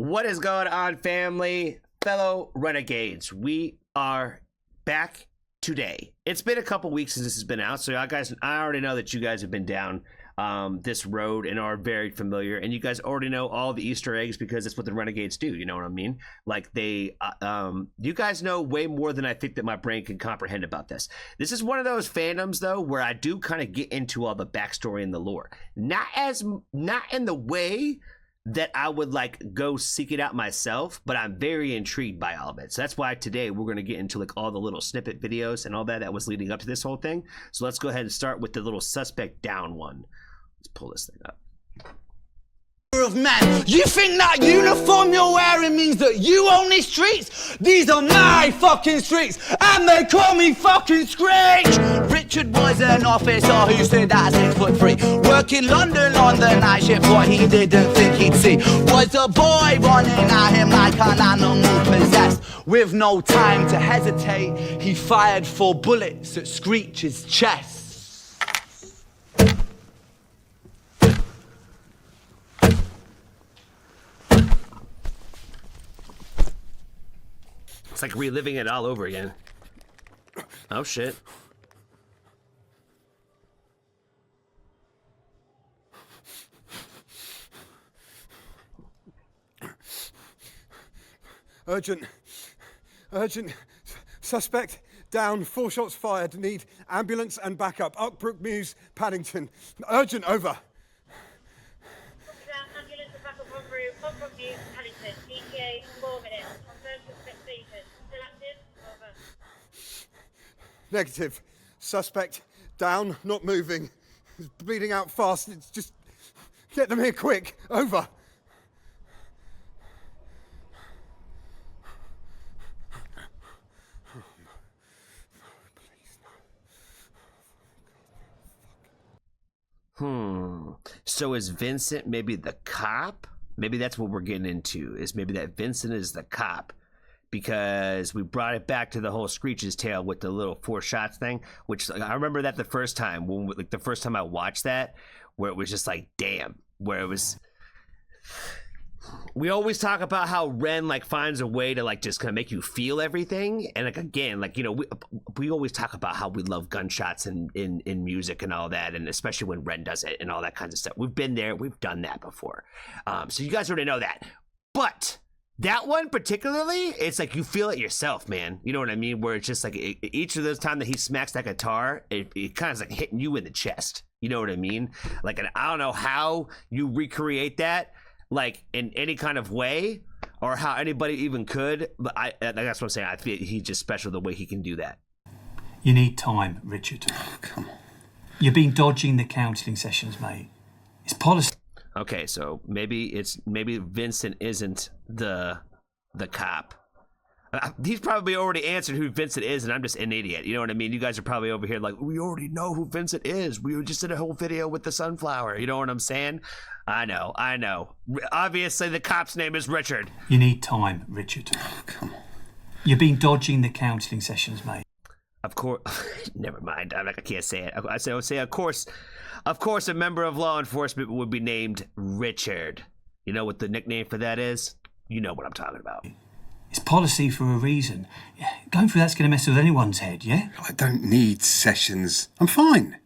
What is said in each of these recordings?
What is going on, family, fellow renegades? We are back today. It's been a couple weeks since this has been out, so guys, I already know that you guys have been down this road and are very familiar, and you guys already know all the Easter eggs because that's what the renegades do. You know what I mean? Like they, you guys know way more than I think that my brain can comprehend about this. This is one of those fandoms though where I do kind of get into all the backstory and the lore, not in the way that I would like go seek it out myself, but I'm very intrigued by all of it. So that's why today we're going to get into like all the little snippet videos and all that was leading up to this whole thing. So let's go ahead and start with the little suspect down one. Let's pull this thing up. Of man, you think that uniform you're wearing means that you own these streets? These are my fucking streets, and they call me fucking Screech. Richard was an officer who stood at 6'3", working London on the night shift. What he didn't think he'd see was a boy running at him like an animal possessed. With no time to hesitate, he fired 4 bullets at Screech's chest. It's like reliving it all over again. Oh shit. Urgent. Suspect down, 4 shots fired. Need ambulance and backup. Uckbrook Mews, Paddington. Urgent, over. Ambulance and backup on route. Uckbrook Mews, Paddington. ETA 4 minutes. Confirmed suspect station. Still active? Over. Negative. Suspect down, not moving. He's bleeding out fast. It's just get them here quick. Over. So is Vincent maybe the cop? Maybe that's what we're getting into, is maybe that Vincent is the cop, because we brought it back to the whole Screech's tale with the little 4 shots thing, which like, I remember that the first time, when like the first time I watched that, where it was just like, damn, where it was. We always talk about how Ren like finds a way to like just kind of make you feel everything, and like again, like, you know, we always talk about how we love gunshots in music and all that, and especially when Ren does it and all that kinds of stuff. We've been there, we've done that before, so you guys already know that. But that one particularly, it's like you feel it yourself, man. You know what I mean? Where it's just like each of those times that he smacks that guitar, it kind of is like hitting you in the chest. You know what I mean? Like, and I don't know how you recreate that, like in any kind of way, or how anybody even could, but that's what I'm saying. I feel he's just special the way he can do that. You need time, Richard. Oh, come on. You've been dodging the counselling sessions, mate. It's policy. Okay, so maybe Vincent isn't the cop. He's probably already answered who Vincent is, and I'm just an idiot. You know what I mean? You guys are probably over here like, we already know who Vincent is. We just did a whole video with the sunflower. You know what I'm saying? I know. Obviously, the cop's name is Richard. You need time, Richard. Oh, come on. You've been dodging the counselling sessions, mate. Of course. Never mind. I can't say it. I say, of course, a member of law enforcement would be named Richard. You know what the nickname for that is? You know what I'm talking about. It's policy for a reason. Going through that's going to mess with anyone's head, yeah? I don't need sessions. I'm fine.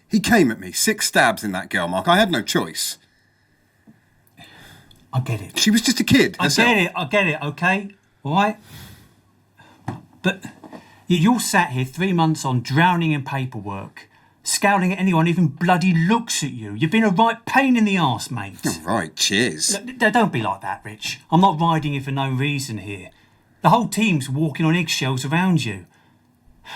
He came at me, 6 stabs in that girl, Mark. I had no choice. I get it. She was just a kid. I get it, okay? All right? But you're sat here 3 months on, drowning in paperwork, scowling at anyone who even bloody looks at you. You've been a right pain in the arse, mate. All right, cheers. Don't be like that, Rich. I'm not riding you for no reason here. The whole team's walking on eggshells around you.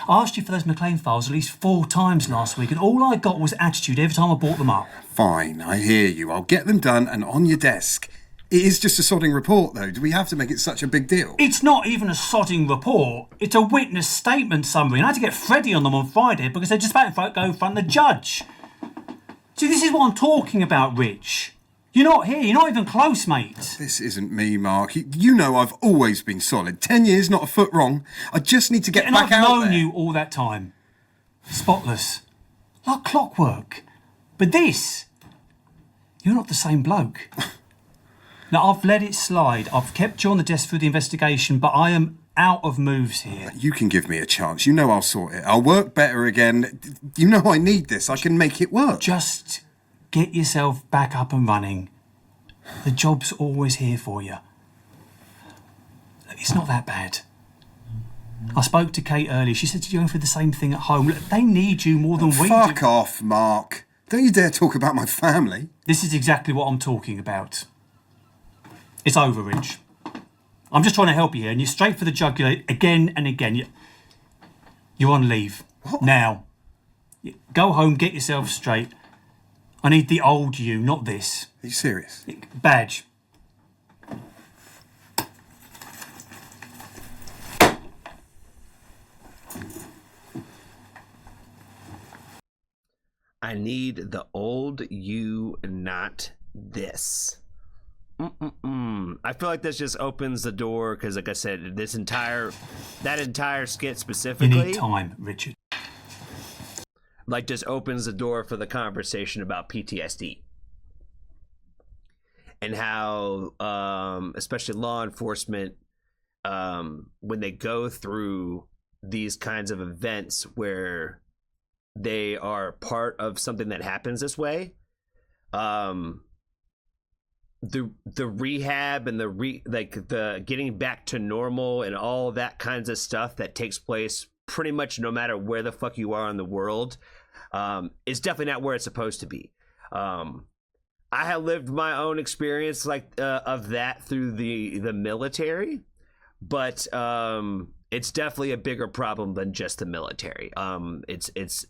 I asked you for those McLean files at least 4 times last week, and all I got was attitude every time I brought them up. Fine, I hear you. I'll get them done and on your desk. It is just a sodding report, though. Do we have to make it such a big deal? It's not even a sodding report. It's a witness statement summary. And I had to get Freddie on them on Friday because they're just about to go in front of the judge. See, this is what I'm talking about, Rich. You're not here. You're not even close, mate. This isn't me, Mark. You know I've always been solid. 10 years, not a foot wrong. I just need to get back out there. And I've known you all that time. Spotless. Like clockwork. But this, you're not the same bloke. Now, I've let it slide. I've kept you on the desk through the investigation, but I am out of moves here. You can give me a chance. You know I'll sort it. I'll work better again. You know I need this. I can make it work. Just get yourself back up and running. The job's always here for you. It's not that bad. I spoke to Kate earlier. She said you're going through the same thing at home. Look, they need you more than we do. Fuck off, Mark. Don't you dare talk about my family. This is exactly what I'm talking about. It's over, Rich. I'm just trying to help you here, and you're straight for the jugular again and again. You're on leave. What? Now. Go home, get yourself straight. I need the old you, not this. Are you serious? Badge. I need the old you, not this. I feel like this just opens the door because, like I said, that entire skit specifically. You need time, Richard. Like, just opens the door for the conversation about PTSD and how, especially law enforcement, when they go through these kinds of events where they are part of something that happens this way, the rehab and the getting back to normal and all that kinds of stuff that takes place pretty much no matter where the fuck you are in the world, is definitely not where it's supposed to be. I have lived my own experience of that through the military, but it's definitely a bigger problem than just the military. It's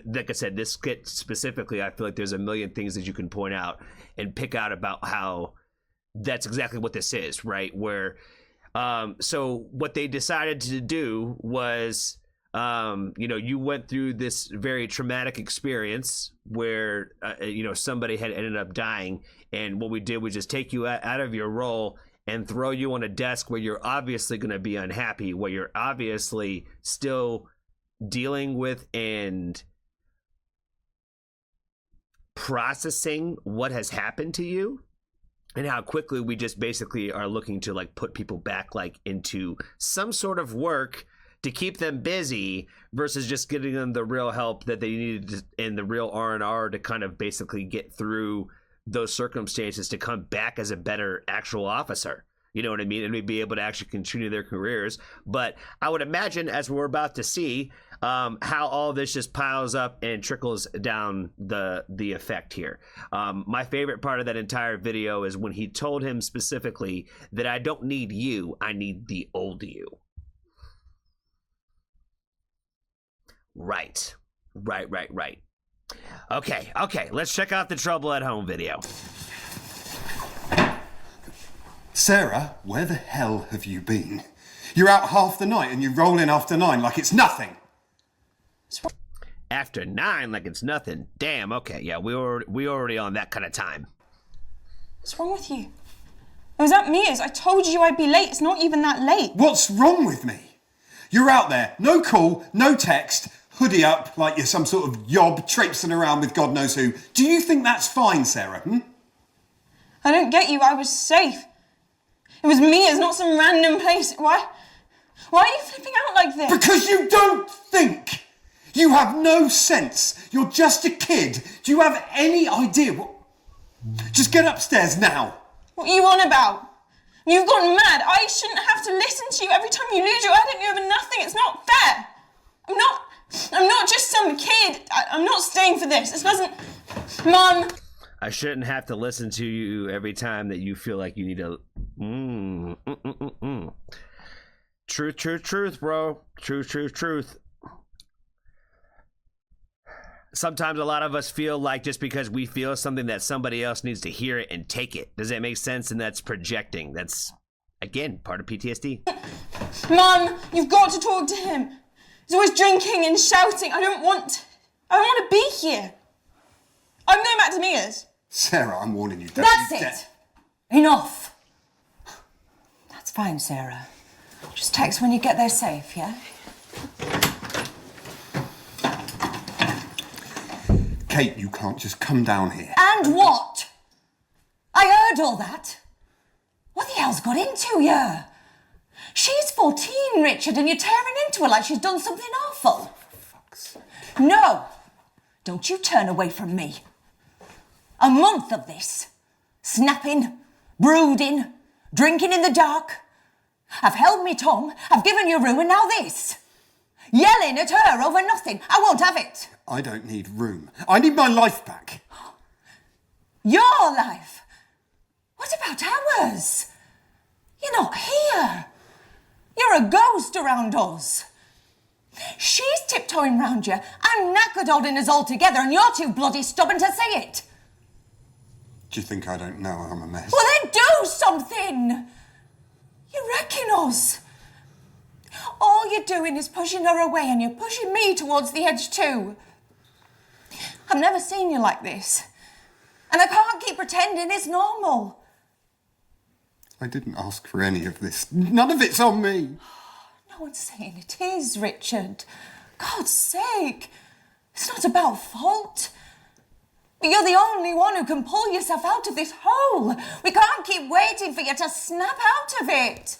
like I said, this skit specifically, I feel like there's a million things that you can point out and pick out about how that's exactly what this is, right? Where, so what they decided to do was, you went through this very traumatic experience where, somebody had ended up dying. And what we did was just take you out of your role and throw you on a desk where you're obviously going to be unhappy, where you're obviously still dealing with and processing what has happened to you, and how quickly we just basically are looking to put people back into some sort of work to keep them busy versus just getting them the real help that they needed and the real R&R to kind of basically get through those circumstances to come back as a better actual officer. You know what I mean? And be able to actually continue their careers. But I would imagine, as we're about to see, how all this just piles up and trickles down the effect here. My favorite part of that entire video is when he told him specifically that I don't need you, I need the old you. Right. Okay, let's check out the Trouble at Home video. Sarah, where the hell have you been? You're out half the night and you roll in after 9 like it's nothing. After 9 like it's nothing. Damn, okay, yeah, we already on that kind of time. What's wrong with you? It was at Mia's. I told you I'd be late. It's not even that late. What's wrong with me? You're out there, no call, no text, hoodie up like you're some sort of yob traipsing around with God knows who. Do you think that's fine, Sarah? I don't get you. I was safe. It was Mia's, not some random place. Why are you flipping out like this? Because you don't think. You have no sense. You're just a kid. Do you have any idea what... Just get upstairs now. What are you on about? You've gone mad. I shouldn't have to listen to you every time you lose your head over nothing. It's not fair. I'm not just some kid. I'm not staying for this. This doesn't... Mum. I shouldn't have to listen to you every time that you feel like you need to... Truth, bro. Truth. Sometimes a lot of us feel like just because we feel something that somebody else needs to hear it and take it. Does that make sense? And that's projecting. That's, again, part of PTSD. Mum, you've got to talk to him. He's always drinking and shouting. I don't want to be here. I'm going back to Mia's. Sarah, I'm warning you. That's it. Enough. That's fine, Sarah. Just text when you get there safe, yeah? Kate, you can't just come down here. And what? I heard all that. what's got into you? She's 14, Richard, and you're tearing into her like she's done something awful. No, don't you turn away from me. A month of this. Snapping, brooding, drinking in the dark. I've held me tongue, I've given you room, and now this. Yelling at her over nothing. I won't have it. I don't need room. I need my life back. Your life? What about ours? You're not here. You're a ghost around us. She's tiptoeing round you. I'm knackered holding us all together, and you're too bloody stubborn to say it. Do you think I don't know I'm a mess? Well, then do something. You're wrecking us. All you're doing is pushing her away, and you're pushing me towards the edge too. I've never seen you like this. And I can't keep pretending it's normal. I didn't ask for any of this. None of it's on me. No one's saying it is, Richard. God's sake. It's not about fault. But you're the only one who can pull yourself out of this hole. We can't keep waiting for you to snap out of it.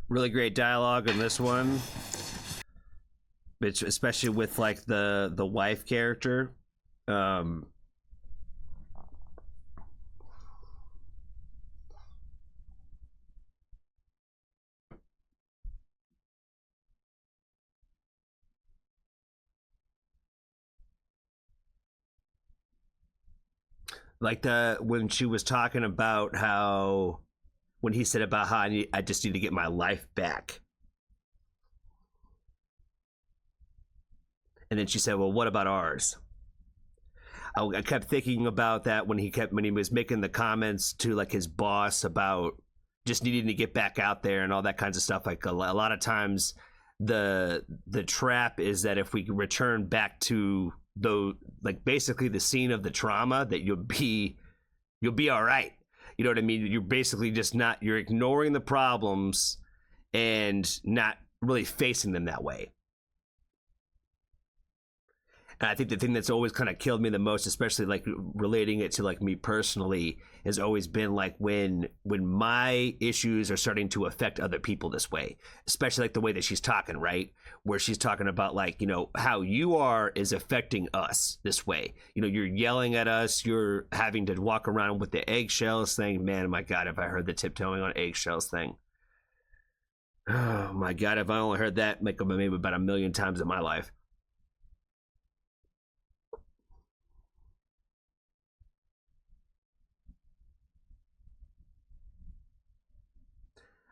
Really great dialogue in this one, especially with like the wife character. Like when she was talking about how, when he said about how I just need to get my life back. And then she said, well, what about ours? I kept thinking about that when he was making the comments to like his boss about just needing to get back out there and all that kinds of stuff. Like a lot of times the trap is that if we return back to basically the scene of the trauma, that you'll be all right. You know what I mean? You're basically you're ignoring the problems and not really facing them that way. And I think the thing that's always kind of killed me the most, especially like relating it to like me personally, has always been like when my issues are starting to affect other people this way, especially like the way that she's talking, right? Where she's talking about like, you know, how you are is affecting us this way. You know, you're yelling at us, you're having to walk around with the eggshells thing. Man, my God, if I heard the tiptoeing on eggshells thing. Oh my God, if I only heard that maybe about 1 million times in my life.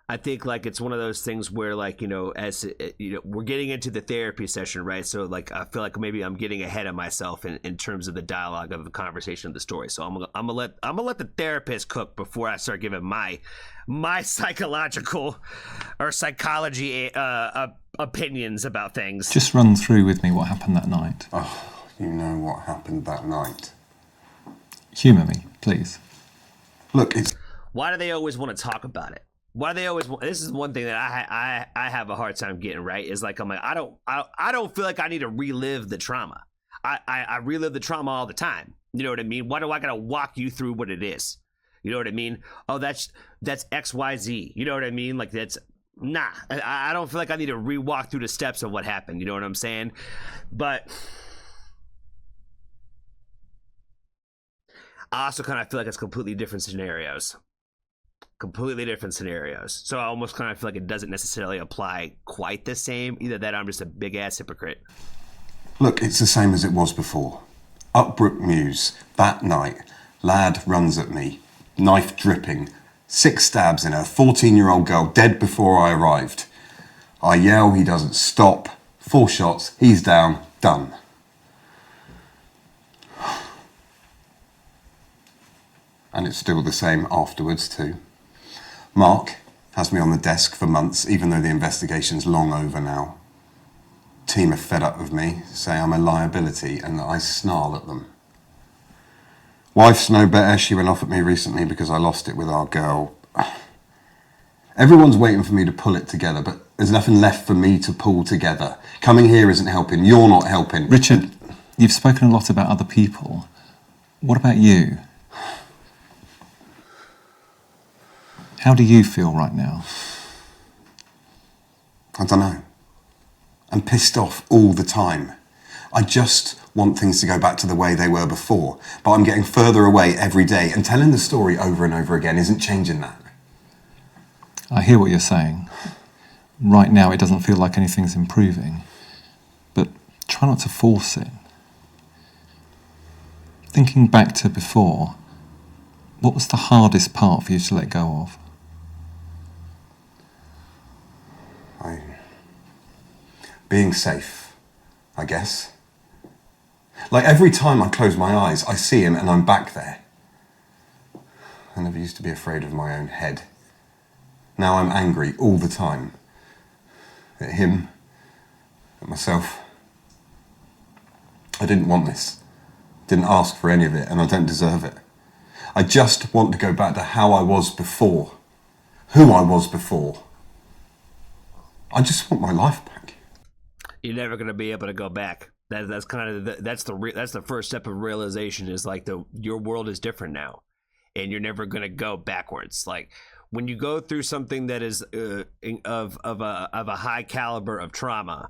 I think like it's one of those things where like, you know, as you know, we're getting into the therapy session, right? So like I feel like maybe I'm getting ahead of myself in terms of the dialogue of the conversation of the story. So I'm gonna let the therapist cook before I start giving my psychological or psychology opinions about things. Just run through with me what happened that night. Oh, you know what happened that night. Humour me, please. Look, it's... Why do they always want to talk about it? Why do they always? This is one thing that I have a hard time getting right. Is like I'm like I don't feel like I need to relive the trauma. I relive the trauma all the time. You know what I mean? Why do I gotta walk you through what it is? You know what I mean? Oh, that's XYZ. You know what I mean? Like that's nah. I don't feel like I need to re-walk through the steps of what happened. You know what I'm saying? But I also kind of feel like it's completely different scenarios. So I almost kind of feel like it doesn't necessarily apply quite the same. Either that or I'm just a big ass hypocrite. Look, it's the same as it was before. Up Brook Mews, that night, lad runs at me, knife dripping, 6 stabs in her, 14-year-old girl dead before I arrived. I yell, he doesn't stop, 4 shots, he's down, done. And it's still the same afterwards too. Mark has me on the desk for months, even though the investigation's long over now. Team are fed up with me, say I'm a liability and that I snarl at them. Wife's no better, she went off at me recently because I lost it with our girl. Everyone's waiting for me to pull it together, but There's nothing left for me to pull together. Coming here isn't helping. You're not helping. Richard, you've spoken a lot about other people. What about you? How do you feel right now? I don't know. I'm pissed off all the time. I just want things to go back to the way they were before, but I'm getting further away every day, and telling the story over and over again isn't changing that. I hear what you're saying. Right now it doesn't feel like anything's improving, but try not to force it. Thinking back to before, what was the hardest part for you to let go of? Being safe, I guess. Like every time I close my eyes, I see him and I'm back there. I never used to be afraid of my own head. Now I'm angry all the time. At him, at myself. I didn't want this. Didn't ask for any of it, and I don't deserve it. I just want to go back to how I was before. Who I was before. I just want my life back. You're never gonna be able to go back. That's kind of that's the first step of realization, is like your world is different now, and you're never gonna go backwards. Like when you go through something that is of a high caliber of trauma,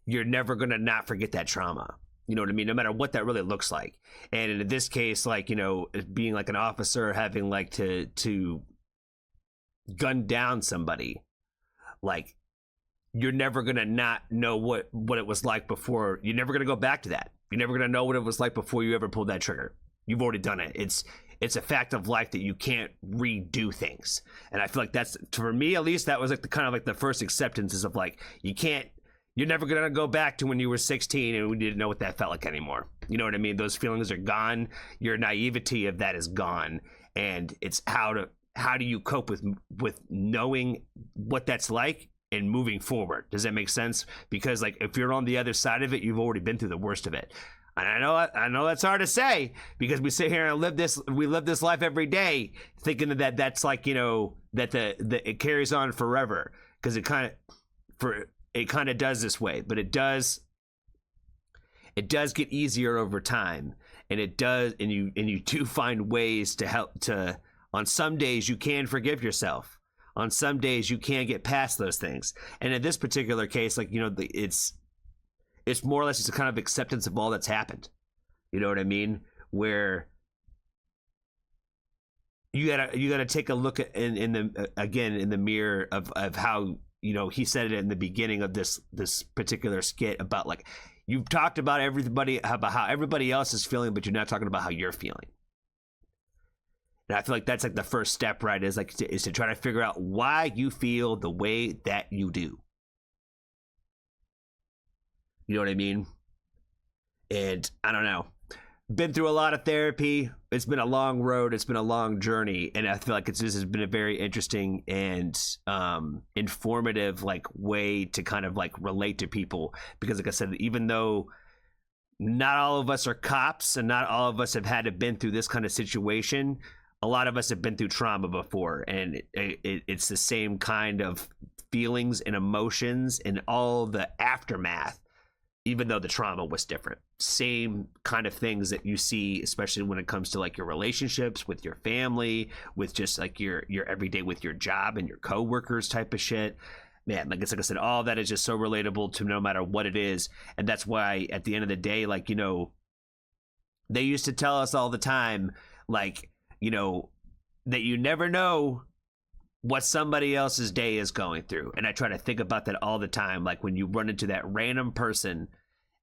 you're never gonna not forget that trauma. You know what I mean? No matter what that really looks like. And in this case, like, you know, being like an officer, having like to gun down somebody, like, you're never going to not know what it was like before. You're never going to go back to that. You're never going to know what it was like before you ever pulled that trigger. You've already done it. It's a fact of life that you can't redo things. And I feel like that's, for me at least, that was like the kind of like the first acceptances of like, you're never going to go back to when you were 16 and we didn't know what that felt like anymore. You know what I mean? Those feelings are gone. Your naivety of that is gone. And it's how do you cope with knowing what that's like and moving forward. Does that make sense? Because like if you're on the other side of it, you've already been through the worst of it. And I know that's hard to say, because we sit here and we live this life every day thinking that that's like, you know, that it carries on forever, because it kind of does this way, but it does get easier over time, and you do find ways to help to. On some days you can forgive yourself. On some days you can't get past those things. And in this particular case, like, you know, it's more or less just a kind of acceptance of all that's happened. You know what I mean? Where you gotta take a look at in the mirror of how, you know, he said it in the beginning of this particular skit about like, you've talked about how everybody else is feeling, but you're not talking about how you're feeling. And I feel like that's like the first step, right? Is to try to figure out why you feel the way that you do. You know what I mean? And I don't know. Been through a lot of therapy. It's been a long road. It's been a long journey. And I feel like this has been a very interesting and informative like way to kind of like relate to people. Because like I said, even though not all of us are cops and not all of us have had to been through this kind of situation, a lot of us have been through trauma before, and it's the same kind of feelings and emotions and all the aftermath, even though the trauma was different. Same kind of things that you see, especially when it comes to like your relationships with your family, with just like your everyday with your job and your coworkers type of shit. Man, like I said, all that is just so relatable to no matter what it is. And that's why at the end of the day, like, you know, they used to tell us all the time, like, you know, that you never know what somebody else's day is going through. And I try to think about that all the time. Like when you run into that random person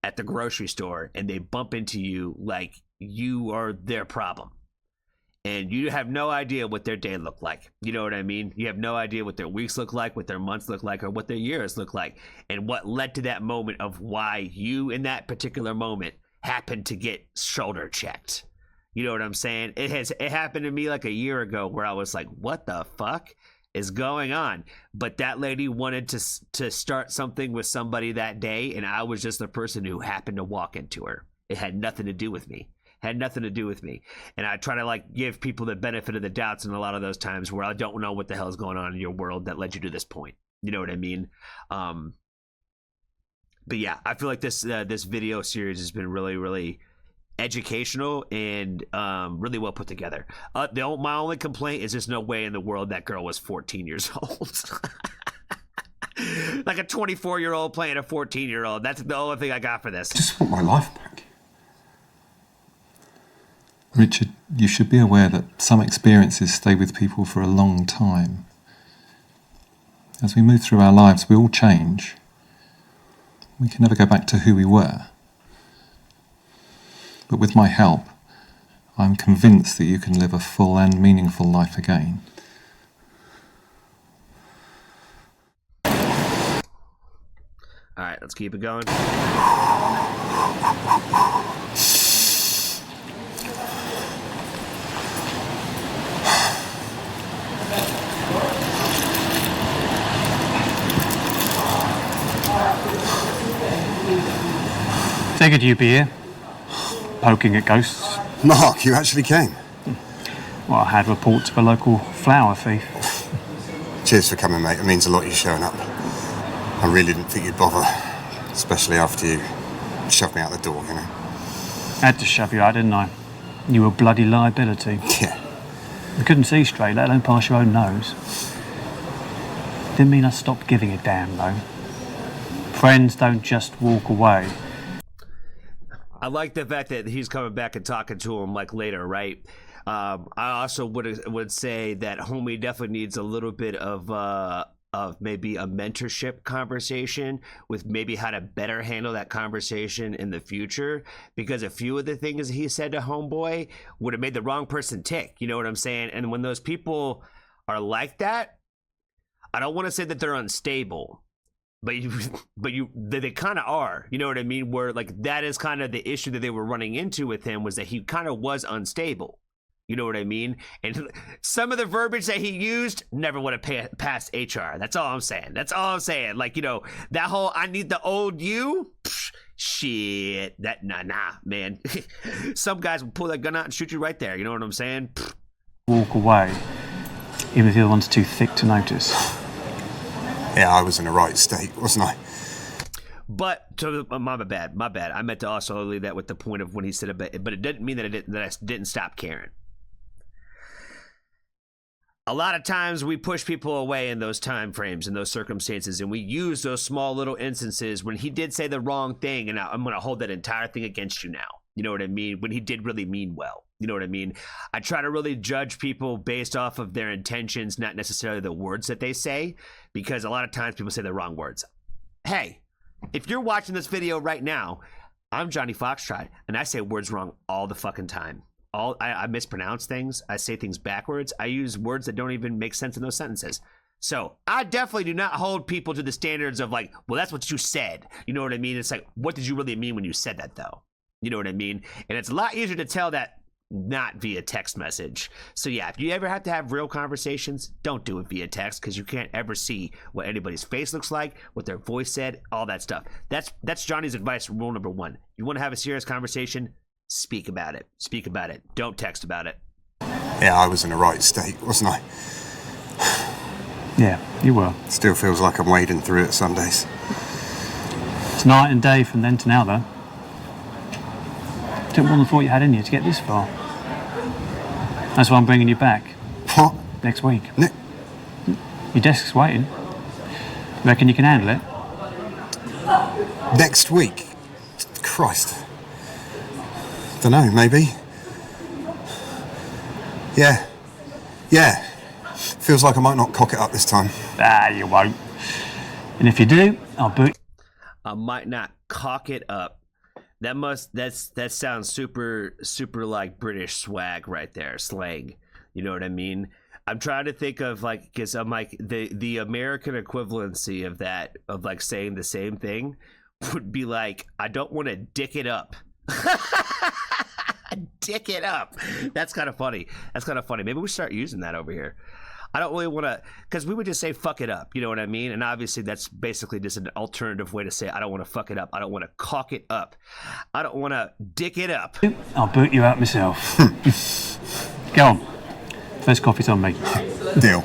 at the grocery store and they bump into you like you are their problem. And you have no idea what their day looked like. You know what I mean? You have no idea what their weeks look like, what their months look like, or what their years look like. And what led to that moment of why you in that particular moment happened to get shoulder checked. You know what I'm saying? It happened to me like a year ago where I was like, what the fuck is going on? But that lady wanted to start something with somebody that day, and I was just the person who happened to walk into her. It had nothing to do with me. And I try to like give people the benefit of the doubts in a lot of those times where I don't know what the hell is going on in your world that led you to this point. You know what I mean? But yeah, I feel like this video series has been really, really educational and really well put together. My only complaint is there's no way in the world that girl was 14 years old. Like a 24-year-old playing a 14-year-old. That's the only thing I got for this. I just want my life back. Richard, you should be aware that some experiences stay with people for a long time. As we move through our lives, we all change. We can never go back to who we were. But with my help, I'm convinced that you can live a full and meaningful life again. All right, let's keep it going. Figured you'd be here, poking at ghosts. Mark, you actually came. Well, I had reports of a local flower thief. Cheers for coming, mate. It means a lot you showing up. I really didn't think you'd bother, especially after you shoved me out the door, you know. Had to shove you out, didn't I? You were a bloody liability. Yeah. I couldn't see straight, let alone pass your own nose. Didn't mean I stopped giving a damn, though. Friends don't just walk away. I like the fact that he's coming back and talking to him like later, right? I also would say that homie definitely needs a little bit of maybe a mentorship conversation with maybe how to better handle that conversation in the future, because a few of the things he said to homeboy would have made the wrong person tick. You know what I'm saying? And when those people are like that, I don't want to say that they're unstable, but they kind of are. You know what I mean? Where like that is kind of the issue that they were running into with him, was that he kind of was unstable. You know what I mean? And some of the verbiage that he used never would have passed HR. That's all I'm saying. That's all I'm saying. Like, you know, that whole "I need the old you," shit. That nah, man. Some guys will pull that gun out and shoot you right there. You know what I'm saying? Walk away, even if the other one's too thick to notice. Yeah, I was in the right state, wasn't I? But my bad. I meant to also leave that with the point of when he said it, but it didn't mean that I didn't stop caring. A lot of times we push people away in those time frames, in those circumstances, and we use those small little instances when he did say the wrong thing, and I'm going to hold that entire thing against you now. You know what I mean? When he did really mean well. You know what I mean? I try to really judge people based off of their intentions, not necessarily the words that they say, because a lot of times people say the wrong words. Hey, if you're watching this video right now, I'm Johnny Foxtrot, and I say words wrong all the fucking time. I mispronounce things. I say things backwards. I use words that don't even make sense in those sentences. So I definitely do not hold people to the standards of like, well, that's what you said. You know what I mean? It's like, what did you really mean when you said that, though? You know what I mean? And it's a lot easier to tell that not via text message. So yeah, if you ever have to have real conversations, don't do it via text, because you can't ever see what anybody's face looks like, what their voice said, all that stuff. That's Johnny's advice. Rule number one: you want to have a serious conversation, speak about it. Speak about it. Don't text about it. Yeah, I was in the right state, wasn't I? Yeah, you were. Still feels like I'm wading through it some days. It's night and day from then to now, though. Took more than thought you had in you to get this far. That's why I'm bringing you back. What? Next week. Your desk's waiting. Reckon you can handle it? Next week? Christ. Dunno, maybe. Yeah. Feels like I might not cock it up this time. You won't. And if you do, I'll boot. I might not cock it up. That sounds super like British swag right there, slang. You know what I mean? I'm trying to think of like, because I'm like the American equivalency of that, of like saying the same thing would be like, I don't want to dick it up. Dick it up. That's kind of funny. Maybe we start using that over here. I don't really want to, because we would just say fuck it up. You know what I mean? And obviously that's basically just an alternative way to say I don't want to fuck it up. I don't want to cock it up. I don't want to dick it up. I'll boot you out myself. Go on. First coffee's on me. Deal.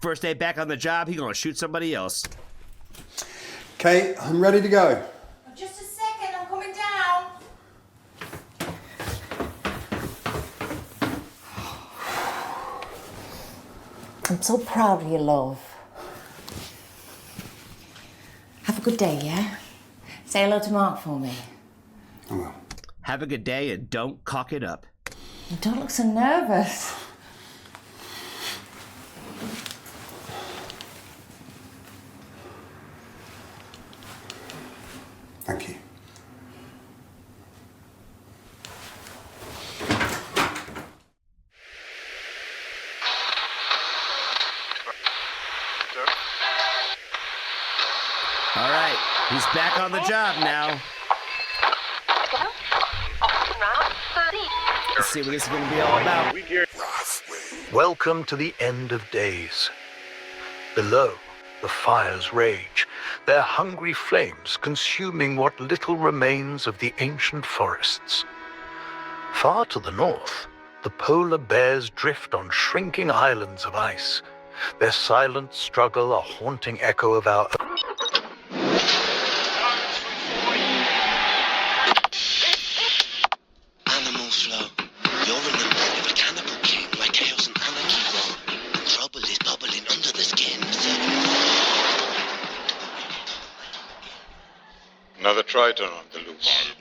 First day back on the job, he gonna shoot somebody else. Kate, I'm ready to go. Just a second, I'm coming down. I'm so proud of you, love. Have a good day, yeah? Say hello to Mark for me. I will. Have a good day and don't cock it up. You don't look so nervous. Thank you. All right, he's back on the job now. Let's see what this is going to be all about. Welcome to the end of days. Below, the fires rage, their hungry flames consuming what little remains of the ancient forests. Far to the north, the polar bears drift on shrinking islands of ice, their silent struggle a haunting echo of our own. Animal flow. You're in the mind of a cannibal king, where chaos and anarchy roll. Trouble is bubbling under the skin. Another Triton on the loose.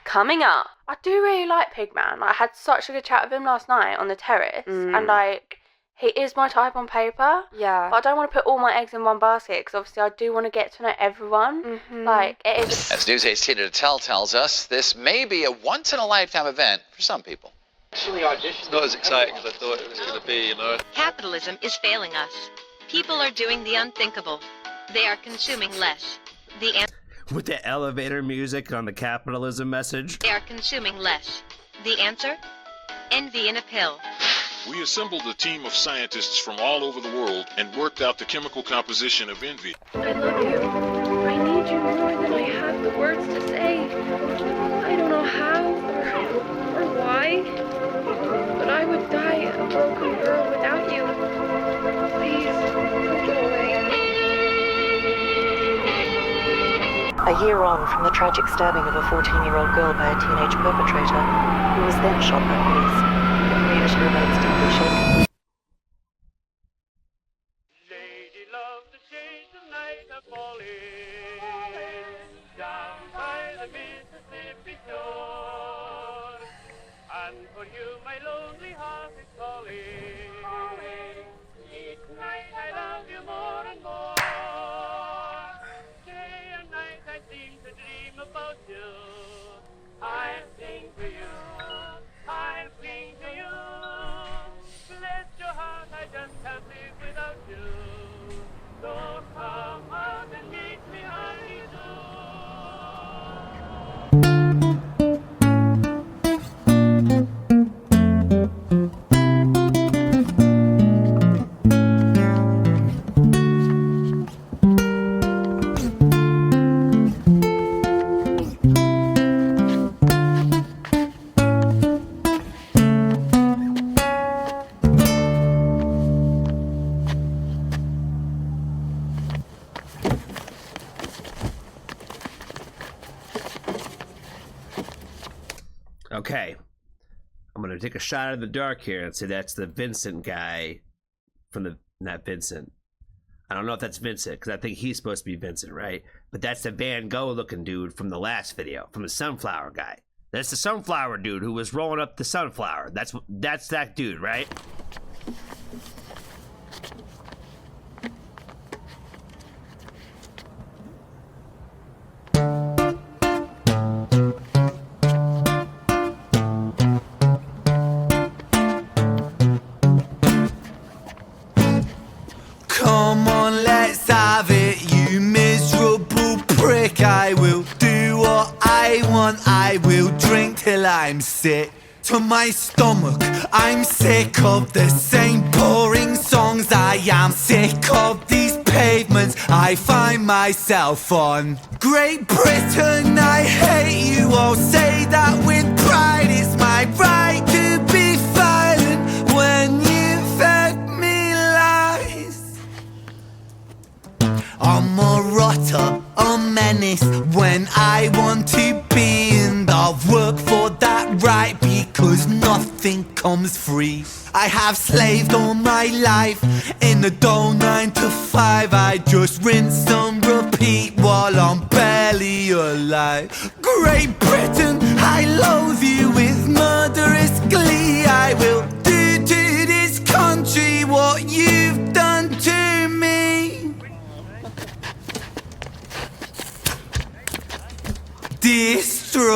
Coming up, I do really like Pigman. Like, I had such a good chat with him last night on the terrace, and like, he is my type on paper. Yeah. But I don't want to put all my eggs in one basket, because obviously I do want to get to know everyone. Like, it is. As News 8's Tina Tell tells us, this may be a once-in-a-lifetime event for some people. It's not as exciting as I thought it was going to be, you know. Capitalism is failing us. People are doing the unthinkable. They are consuming less. With the elevator music on the capitalism message. They are consuming less. The answer? Envy in a pill. We assembled a team of scientists from all over the world and worked out the chemical composition of envy. I love you. I need you more than I have the words to say. I don't know how or why, but I would die a broken girl without you. Please, don't go away. A year on from the tragic stabbing of a 14-year-old girl by a teenage perpetrator, who was then shot by police, the community remains deeply shaken. And for you my lonely heart is calling. Each night I love you more and more. Day and night I seem to dream about you. I sing to you, I sing to you. Bless your heart, I just can't live without you. So come out and meet me, honey, Okay. I'm going to take a shot out of the dark here and say that's the Vincent guy from the... Not Vincent. I don't know if that's Vincent, because I think he's supposed to be Vincent, right? But that's the Van Gogh looking dude from the last video, from the sunflower guy. That's the sunflower dude who was rolling up the sunflower. That's that dude, right? Come on, let's have it, you miserable prick. I will do what I want, I will drink till I'm sick to my stomach. I'm sick of the same boring songs. I am sick of these pavements I find myself on. Great Britain, I hate you all. Say that with pride, it's my right to be violent when you fell menace when I want to be. And I've worked for that right because nothing comes free. I have slaved all my life in a dull 9 to 5. I just rinse and repeat while I'm barely alive. Great Britain, I loathe you with murderous glee. I will do to this country what you've done to me. Destroy.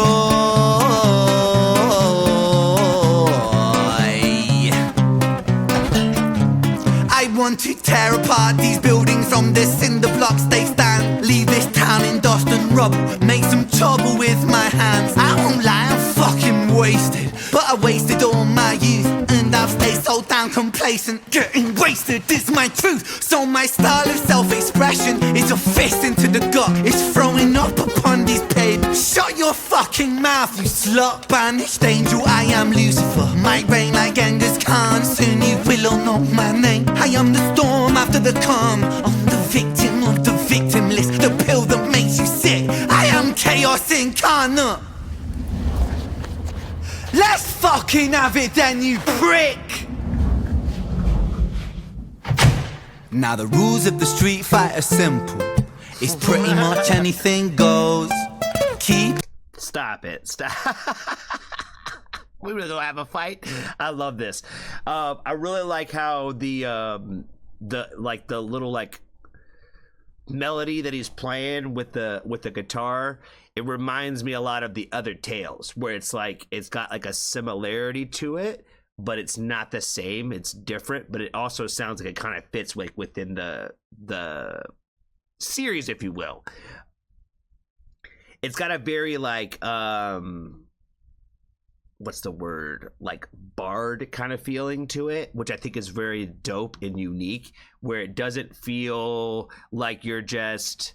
I want to tear apart these buildings from the cinder blocks they stand. Leave this town in dust and rubble, make some trouble with my hands. I won't lie, I'm fucking wasted, but I wasted all my youth, and I've stayed so damn complacent. Getting wasted is my truth, so my style of self-expression is a fist into the gut. It's throwing up upon these pavements. Shut your fucking mouth, you slut. Banished angel, I am Lucifer. Might reign like Genghis Khan, soon you will all know my name. I am the storm after the calm. I'm the victim of the victim list, the pill that makes you sick. I am chaos incarnate. Let's fucking have it then, you prick! Now the rules of the street fight are simple. It's pretty much anything goes. Keep... Stop it. Stop. We really don't have a fight. I love this. I really like how the little like melody that he's playing with the guitar. It reminds me a lot of the other tales, where it's like it's got like a similarity to it, but it's not the same. It's different, but it also sounds like it kind of fits like within the series, if you will. It's got a very like what's the word, like bard kind of feeling to it, which I think is very dope and unique, where it doesn't feel like you're just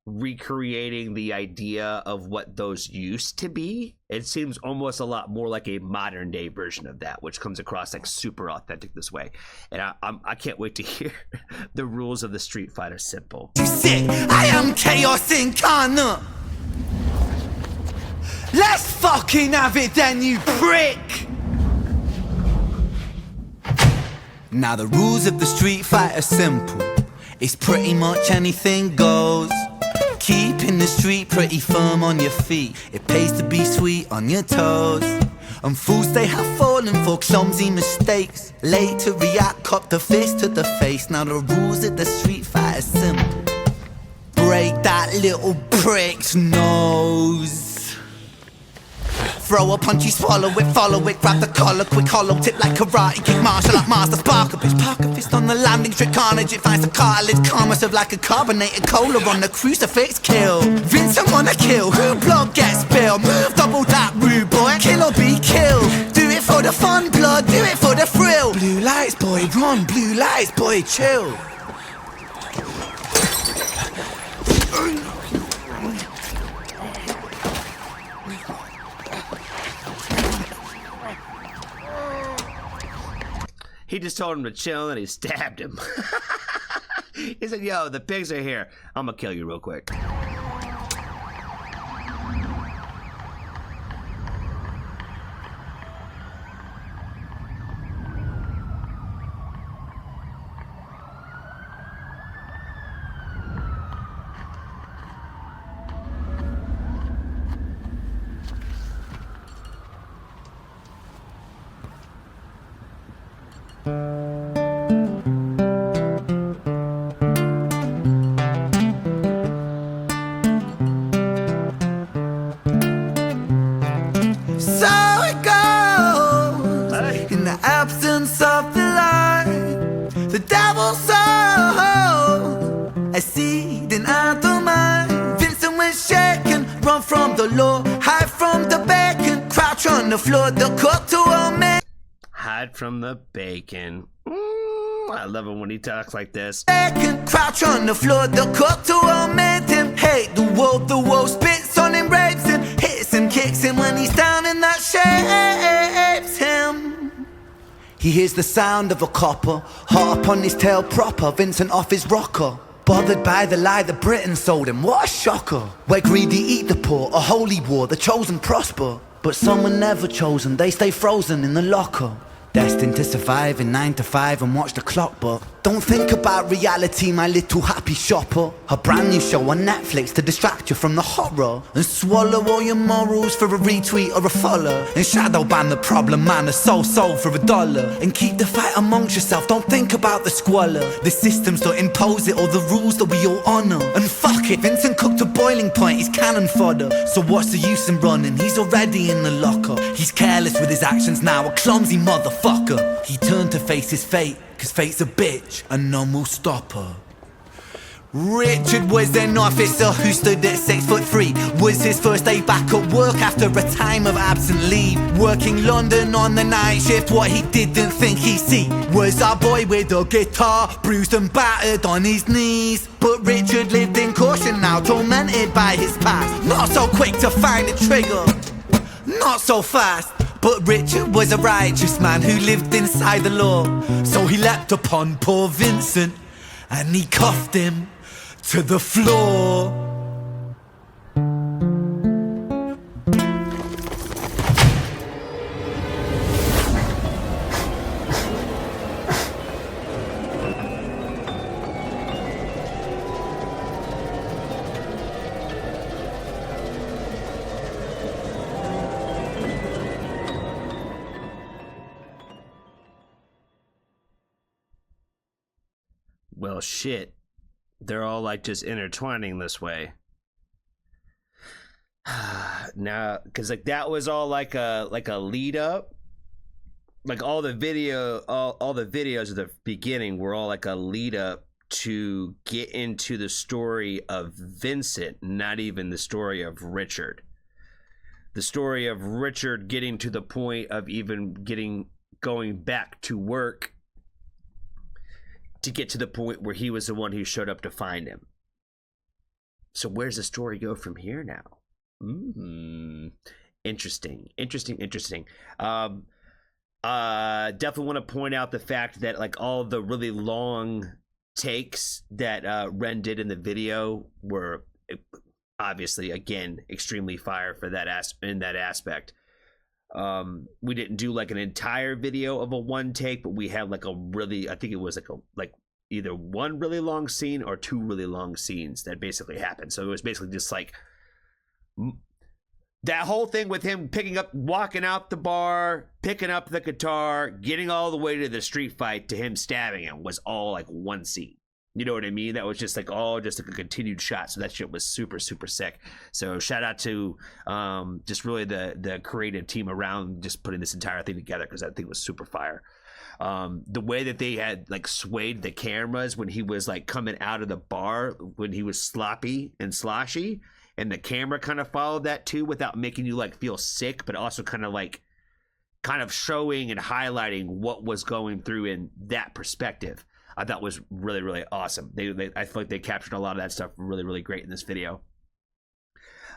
recreating the idea of what those used to be. It seems almost a lot more like a modern day version of that, which comes across like super authentic this way. And I can't wait to hear the rules of the Street Fighter simple. I am chaos incarnate. Let's fucking have it then, you prick! Now the rules of the street fight are simple. It's pretty much anything goes. Keeping the street pretty firm on your feet. It pays to be sweet on your toes. And fools they have fallen for clumsy mistakes. Late to react, cop the fist to the face. Now the rules of the street fight are simple. Break that little prick's nose. Throw a punch, you swallow it, follow it, grab the collar, quick hollow tip like karate, kick martial art master, spark a bitch, park a fist on the landing strip, carnage, it finds the cartilage, karma serve like a carbonated cola on the crucifix, kill. Vincent wanna kill, who blood gets spilled, move double that rude boy, kill or be killed. Do it for the fun, blood, do it for the thrill. Blue lights, boy, run, blue lights, boy, chill. He just told him to chill and he stabbed him. He said, yo, the pigs are here. I'm gonna kill you real quick. Absence of the light, the devil's soul, I see in other mind. Vincent was shaken, run from the law, hide from the bacon, crouch on the floor, the cook to a man. Hide from the bacon. I love it when he talks like this. Bacon, crouch on the floor, the cook to amend him. Hate the wolf spits on him, rapes him, hits him, kicks him when he's down, and that shapes him. He hears the sound of a copper, hot up on his tail proper, Vincent off his rocker. Bothered by the lie that Britain sold him, what a shocker. Where greedy eat the poor, a holy war, the chosen prosper. But some were never chosen, they stay frozen in the locker. Destined to survive in 9 to 5 and watch the clock, but don't think about reality, my little happy shopper. A brand new show on Netflix to distract you from the horror. And swallow all your morals for a retweet or a follow. And shadow ban the problem man, a sold for $1. And keep the fight amongst yourself, don't think about the squalor. The systems don't impose it or the rules that we all honour. And fuck it, Vincent cooked to boiling point, he's cannon fodder. So what's the use in running, he's already in the locker. He's careless with his actions now, a clumsy motherfucker. He turned to face his fate, cause fate's a bitch and none will stop her. Richard was an officer who stood at 6'3". Was his first day back at work after a time of absent leave. Working London on the night shift, what he didn't think he'd see was a boy with a guitar, bruised and battered on his knees. But Richard lived in caution now, tormented by his past. Not so quick to find a trigger, not so fast. But Richard was a righteous man who lived inside the law. So he leapt upon poor Vincent and he cuffed him to the floor. Well, shit. They're all like just intertwining this way. Now, because like that was all like a lead up. Like all the videos at the beginning were all like a lead up to get into the story of Vincent, not even the story of Richard. The story of Richard getting to the point of even going back to work to get to the point where he was the one who showed up to find him. So where's the story go from here now? Interesting. Definitely want to point out the fact that like all the really long takes that Ren did in the video were obviously, again, extremely fire for that in that aspect. We didn't do like an entire video of a one take, but we had like a really, I think it was like either one really long scene or two really long scenes that basically happened. So it was basically just like that whole thing with him walking out the bar, picking up the guitar, getting all the way to the street fight to him stabbing him was all like one scene. You know what I mean? That was just like all just like a continued shot. So that shit was super, super sick. So shout out to just really the creative team around just putting this entire thing together, because that thing was super fire. The way that they had like swayed the cameras when he was like coming out of the bar, when he was sloppy and sloshy, and the camera kind of followed that too without making you like feel sick, but also kind of showing and highlighting what was going through in that perspective. I thought was really, really awesome. I feel like they captured a lot of that stuff really, really great in this video.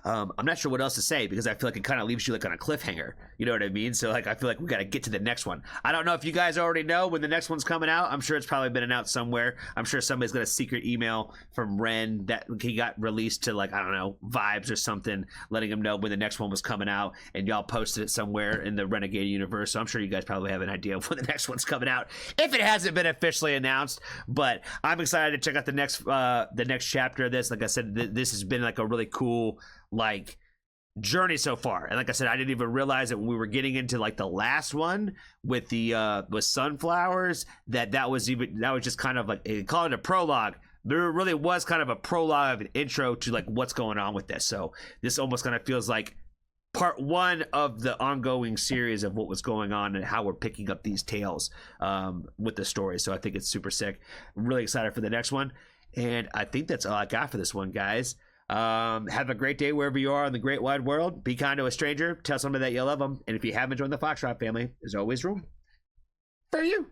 I'm not sure what else to say because I feel like it kind of leaves you like on a cliffhanger. You know what I mean? So like I feel like we got to get to the next one. I don't know if you guys already know when the next one's coming out. I'm sure it's probably been announced somewhere. I'm sure somebody's got a secret email from Ren that he got released to, like, I don't know, Vibes or something, letting him know when the next one was coming out, and y'all posted it somewhere in the Renegade universe. So I'm sure you guys probably have an idea of when the next one's coming out if it hasn't been officially announced. But I'm excited to check out the next chapter of this. Like I said, this has been like a really cool like journey so far, and like I said, I didn't even realize that when we were getting into like the last one with the with sunflowers that was just kind of like, they call it a prologue. There really was kind of a prologue, an intro to like what's going on with this. So this almost kind of feels like part one of the ongoing series of what was going on and how we're picking up these tales with the story. So I think it's super sick. I'm really excited for the next one, and I think that's all I got for this one, guys. Have a great day wherever you are in the great wide world. Be kind to a stranger. Tell somebody that you love them. And if you haven't joined the Foxtrot family, there's always room for you.